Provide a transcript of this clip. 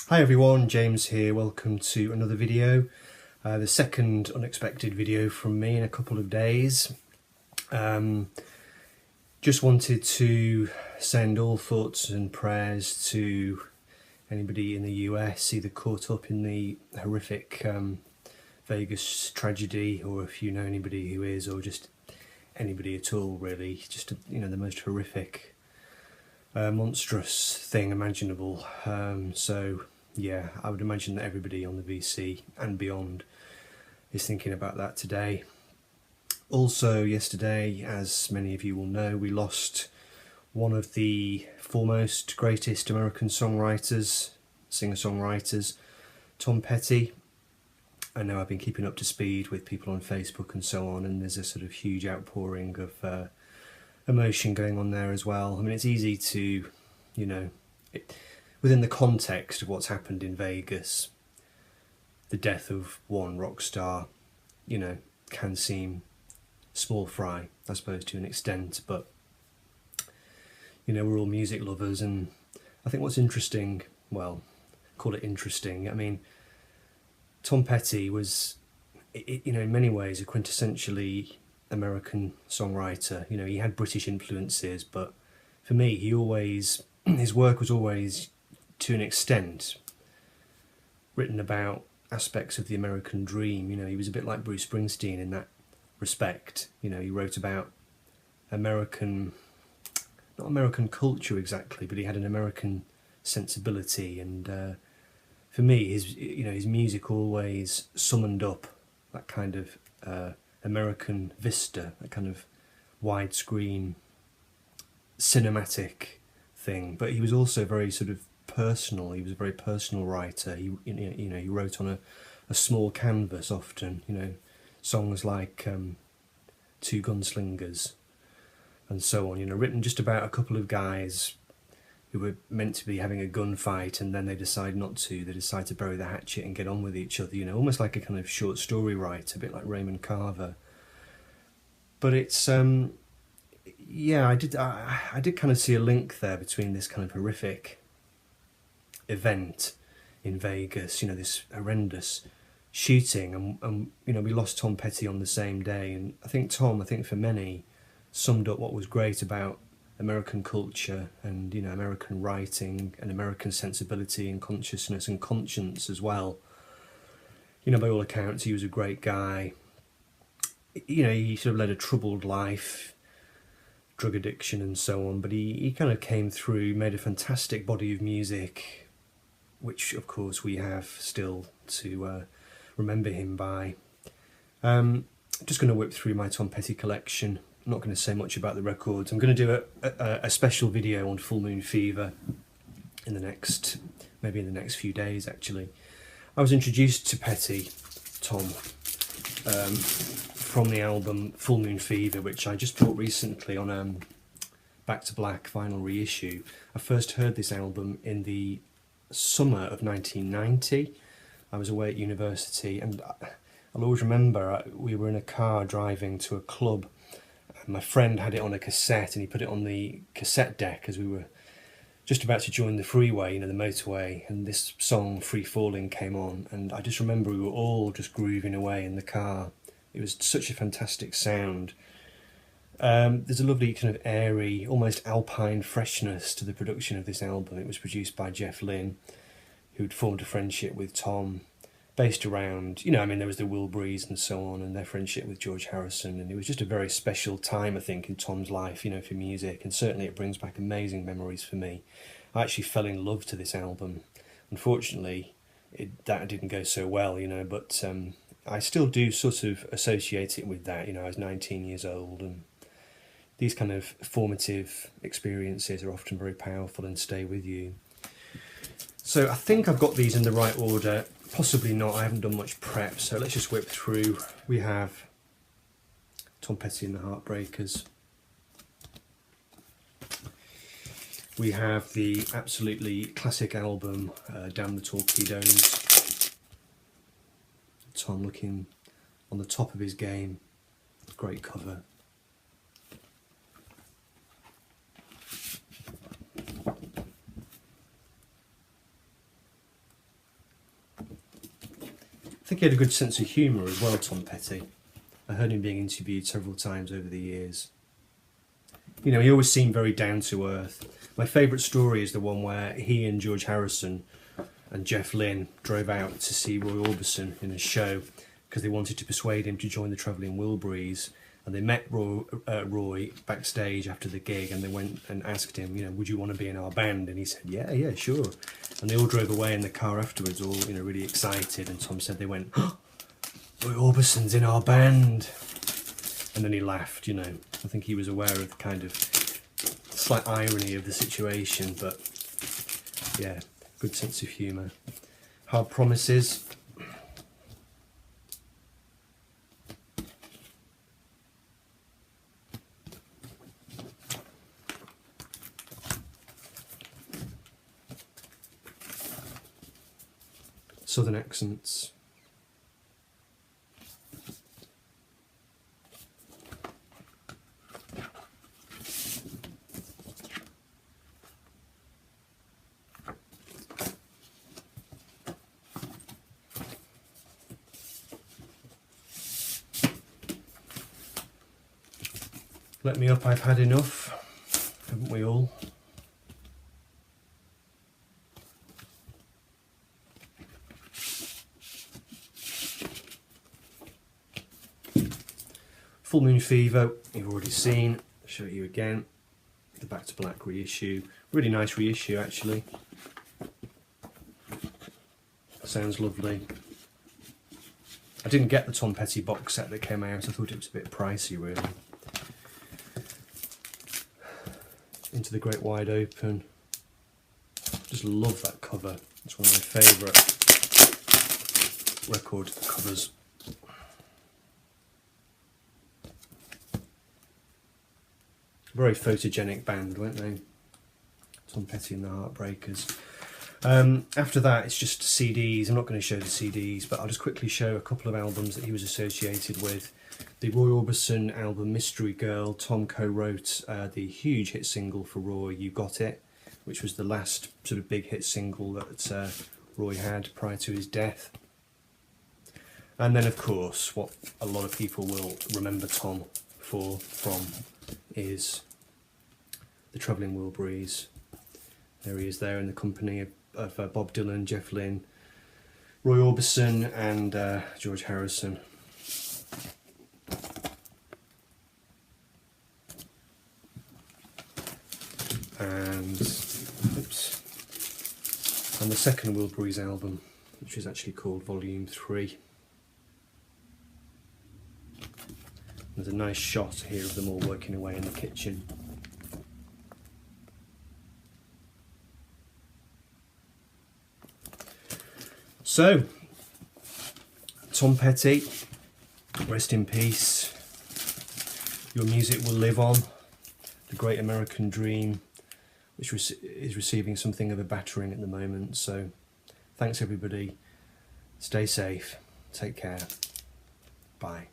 Hi everyone, James here. Welcome to another video. The second unexpected video from me in a couple of days. Just wanted to send all thoughts and prayers to anybody in the US either caught up in the horrific Vegas tragedy, or if you know anybody who is, or just anybody at all really. Just the most horrific, monstrous thing imaginable. So yeah, I would imagine that everybody on the VC and beyond is thinking about that today. Also yesterday, as many of you will know, we lost one of the foremost, greatest American songwriters, singer-songwriters, Tom Petty. I know I've been keeping up to speed with people on Facebook and so on, and there's a sort of huge outpouring of emotion going on there as well. I mean, it's easy to, within the context of what's happened in Vegas, the death of one rock star, can seem small fry, I suppose, to an extent, but we're all music lovers, and I think what's interesting, well, call it interesting, I mean, Tom Petty was, in many ways, a quintessentially American songwriter. He had British influences, but for me, his work was always, to an extent, written about aspects of the American dream. He was a bit like Bruce Springsteen in that respect. He wrote about American, not American culture exactly, but he had an American sensibility, and for me, his music always summoned up that kind of American vista, that kind of widescreen cinematic thing. But he was also very sort of personal. He was a very personal writer. He wrote on a small canvas often. Songs like Two Gunslingers and so on. Written just about a couple of guys who were meant to be having a gunfight, and then they decide not to. They decide to bury the hatchet and get on with each other. Almost like a kind of short story writer, a bit like Raymond Carver. But it's I did kind of see a link there between this kind of horrific event in Vegas, this horrendous shooting, and we lost Tom Petty on the same day. And I think for many, summed up what was great about American culture and American writing and American sensibility and consciousness and conscience as well. By all accounts, he was a great guy. He sort of led a troubled life, drug addiction and so on, but he kind of came through, made a fantastic body of music, which of course we have still to remember him by. Just going to whip through my Tom Petty collection. I'm not going to say much about the records. I'm going to do a special video on Full Moon Fever maybe in the next few days actually. I was introduced to Tom, from the album Full Moon Fever, which I just bought recently on Back to Black vinyl reissue. I first heard this album in the summer of 1990. I was away at university, and I'll always remember we were in a car driving to a club. My friend had it on a cassette, and he put it on the cassette deck as we were just about to join the freeway, the motorway, and this song Free Falling came on, and I just remember we were all just grooving away in the car. It was such a fantastic sound. There's a lovely kind of airy, almost alpine freshness to the production of this album. It was produced by Jeff Lynne, who'd formed a friendship with Tom, based around, there was the Wilburys and so on, and their friendship with George Harrison, and it was just a very special time, I think, in Tom's life, for music, and certainly it brings back amazing memories for me. I actually fell in love to this album. Unfortunately, that didn't go so well, but I still do sort of associate it with that. I was 19 years old, and these kind of formative experiences are often very powerful and stay with you. So I think I've got these in the right order. Possibly not, I haven't done much prep, so let's just whip through. We have Tom Petty and the Heartbreakers. We have the absolutely classic album, Damn the Torpedoes. Tom looking on the top of his game. Great cover. think he had a good sense of humour as well, Tom Petty. I heard him being interviewed several times over the years. You know, he always seemed very down to earth. My favourite story is the one where he and George Harrison and Jeff Lynne drove out to see Roy Orbison in a show because they wanted to persuade him to join the Travelling Wilburys. And they met Roy backstage after the gig, and they went and asked him, you know, would you want to be in our band? And he said, yeah, sure. And they all drove away in the car afterwards, all, you know, really excited. And Tom said they went, oh, Roy Orbison's in our band. And then he laughed, you know. I think he was aware of the kind of slight irony of the situation, but yeah, good sense of humour. Hard Promises. Southern accents. Let Me Up, I've Had Enough, haven't we all? Full Moon Fever, you've already seen. I'll show it you again. The Back to Black reissue. Really nice reissue, actually. Sounds lovely. I didn't get the Tom Petty box set that came out. I thought it was a bit pricey, really. Into the Great Wide Open. Just love that cover. It's one of my favourite record covers. Very photogenic band, weren't they? Tom Petty and the Heartbreakers. After that, it's just CDs. I'm not going to show the CDs, but I'll just quickly show a couple of albums that he was associated with. The Roy Orbison album Mystery Girl. Tom co-wrote the huge hit single for Roy, You Got It, which was the last sort of big hit single that Roy had prior to his death. And then, of course, what a lot of people will remember Tom from is the Travelling Wilburys. There he is there in the company of Bob Dylan, Jeff Lynne, Roy Orbison and George Harrison. And the second Wilburys album, which is actually called Volume 3. There's a nice shot here of them all working away in the kitchen. So, Tom Petty, rest in peace. Your music will live on. The great American dream, which is receiving something of a battering at the moment. So, thanks everybody. Stay safe. Take care. Bye.